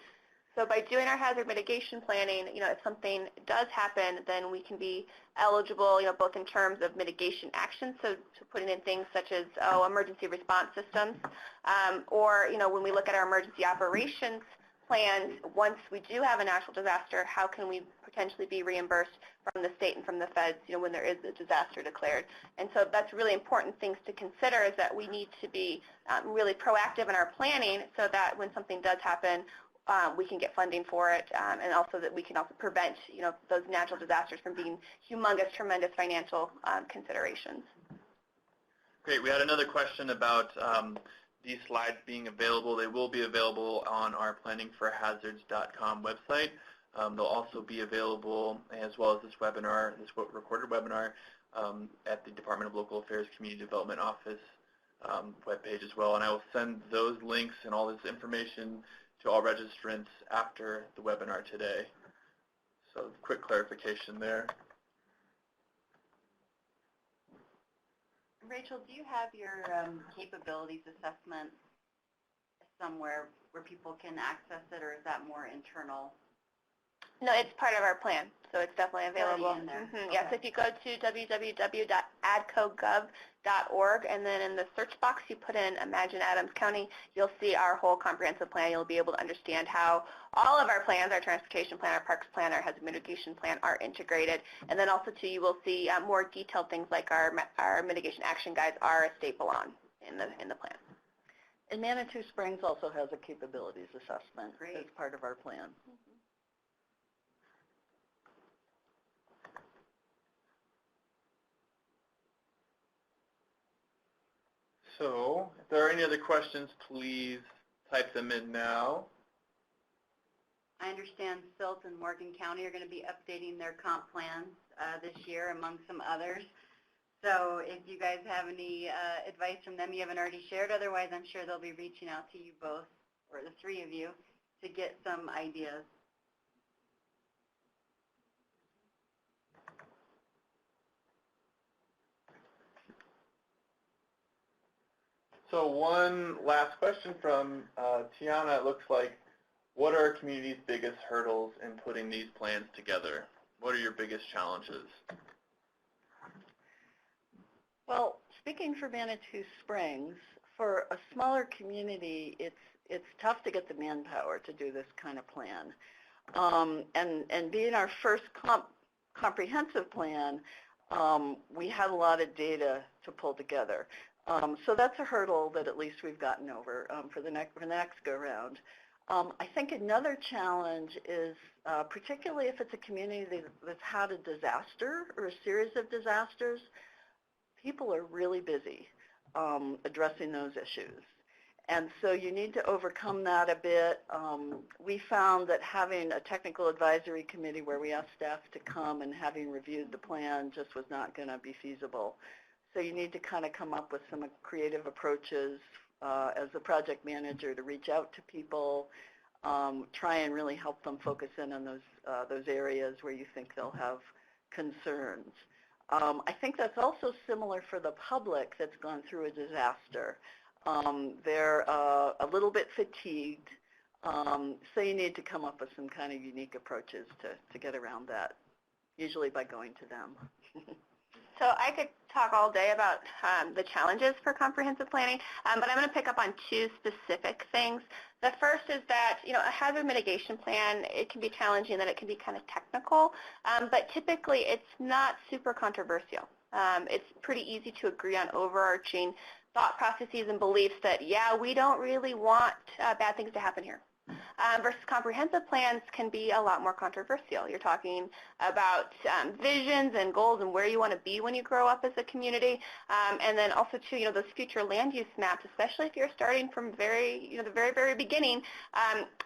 So by doing our hazard mitigation planning, you know, if something does happen, then we can be eligible, you know, both in terms of mitigation actions, so putting in things such as, emergency response systems, or, you know, when we look at our emergency operations plans, once we do have a natural disaster, how can we potentially be reimbursed from the state and from the feds, you know, when there is a disaster declared. And so that's really important things to consider, is that we need to be really proactive in our planning so that when something does happen, we can get funding for it, and also that we can also prevent, you know, those natural disasters from being humongous, tremendous financial considerations. Great. We had another question about these slides being available. They will be available on our planningforhazards.com website. They'll also be available, as well as this webinar, this recorded webinar, at the Department of Local Affairs Community Development Office webpage as well. And I will send those links and all this information to all registrants after the webinar today. So quick clarification there. Rachel, do you have your capabilities assessment somewhere where people can access it, or is that more internal? No, it's part of our plan, so it's definitely available. In there. Mm-hmm. Yes, if you go to www.adcogov.org and then in the search box you put in Imagine Adams County, you'll see our whole comprehensive plan. You'll be able to understand how all of our plans, our transportation plan, our parks plan, our hazard mitigation plan, are integrated. And then also, too, you will see more detailed things like our mitigation action guides are a staple on in the plan. And Manitou Springs also has a capabilities assessment Great. as part of our plan. So if there are any other questions, please type them in now. I understand Silt and Morgan County are going to be updating their comp plans this year, among some others. So if you guys have any advice from them you haven't already shared, otherwise I'm sure they'll be reaching out to you both, or the three of you, to get some ideas. So one last question from Tiana. It looks like, what are our community's biggest hurdles in putting these plans together? What are your biggest challenges? Well, speaking for Manitou Springs, for a smaller community, it's tough to get the manpower to do this kind of plan. And being our first comprehensive plan, we had a lot of data to pull together. So that's a hurdle that at least we've gotten over for the next go-round. I think another challenge is, particularly if it's a community that's had a disaster or a series of disasters, people are really busy addressing those issues. And so you need to overcome that a bit. We found that having a technical advisory committee where we ask staff to come and having reviewed the plan just was not going to be feasible. So you need to kind of come up with some creative approaches as the project manager to reach out to people, try and really help them focus in on those areas where you think they'll have concerns. I think that's also similar for the public that's gone through a disaster. They're a little bit fatigued, so you need to come up with some kind of unique approaches to get around that, usually by going to them. So I could talk all day about the challenges for comprehensive planning, but I'm going to pick up on two specific things. The first is that, a hazard mitigation plan, it can be challenging, that it can be kind of technical, but typically it's not super controversial. It's pretty easy to agree on overarching thought processes and beliefs that, yeah, we don't really want bad things to happen here. Versus comprehensive plans can be a lot more controversial. You're talking about visions and goals and where you want to be when you grow up as a community, and then also too, those future land use maps, especially if you're starting from the very beginning,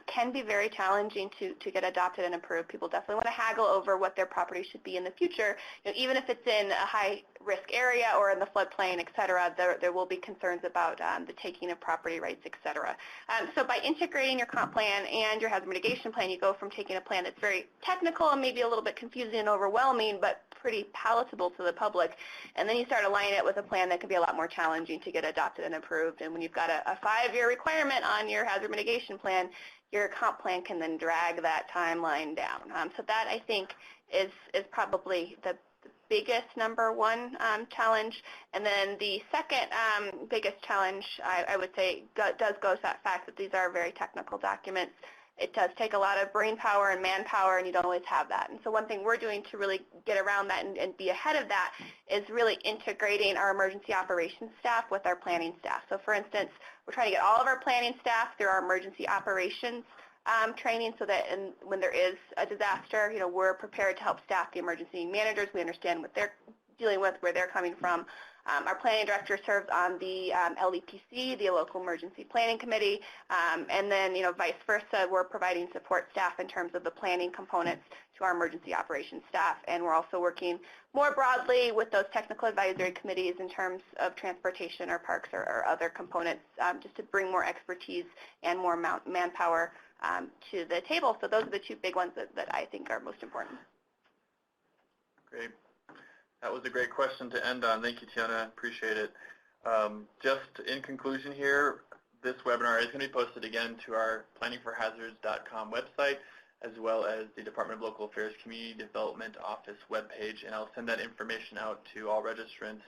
can be very challenging to get adopted and approved. People definitely want to haggle over what their property should be in the future, even if it's in a high-risk area or in the floodplain, et cetera. There will be concerns about the taking of property rights, et cetera. So by integrating your comp plan and your hazard mitigation plan, you go from taking a plan that's very technical and maybe a little bit confusing and overwhelming, but pretty palatable to the public, and then you start aligning it with a plan that can be a lot more challenging to get adopted and approved. And when you've got a 5-year requirement on your hazard mitigation plan, your comp plan can then drag that timeline down. So that, I think, is probably the biggest number one challenge. And then the second biggest challenge, I would say, does go to that fact that these are very technical documents. It does take a lot of brain power and manpower, and you don't always have that. And so one thing we're doing to really get around that and be ahead of that is really integrating our emergency operations staff with our planning staff. So for instance, we're trying to get all of our planning staff through our emergency operations training, so that when there is a disaster, we're prepared to help staff the emergency managers. We understand what they're dealing with, where they're coming from. Our planning director serves on the LEPC, the Local Emergency Planning Committee, and then, vice versa, we're providing support staff in terms of the planning components to our emergency operations staff. And we're also working more broadly with those technical advisory committees in terms of transportation or parks or other components, just to bring more expertise and more manpower to the table. So those are the two big ones that I think are most important. Great. That was a great question to end on. Thank you, Tiana. Appreciate it. Just in conclusion here, this webinar is going to be posted again to our planningforhazards.com website, as well as the Department of Local Affairs Community Development Office webpage, and I'll send that information out to all registrants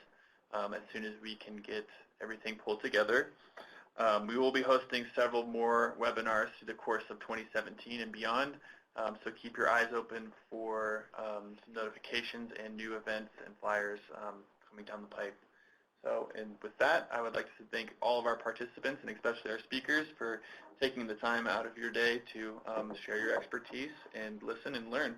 as soon as we can get everything pulled together. We will be hosting several more webinars through the course of 2017 and beyond. So keep your eyes open for some notifications and new events and flyers coming down the pipe. So, and with that, I would like to thank all of our participants, and especially our speakers, for taking the time out of your day to share your expertise and listen and learn.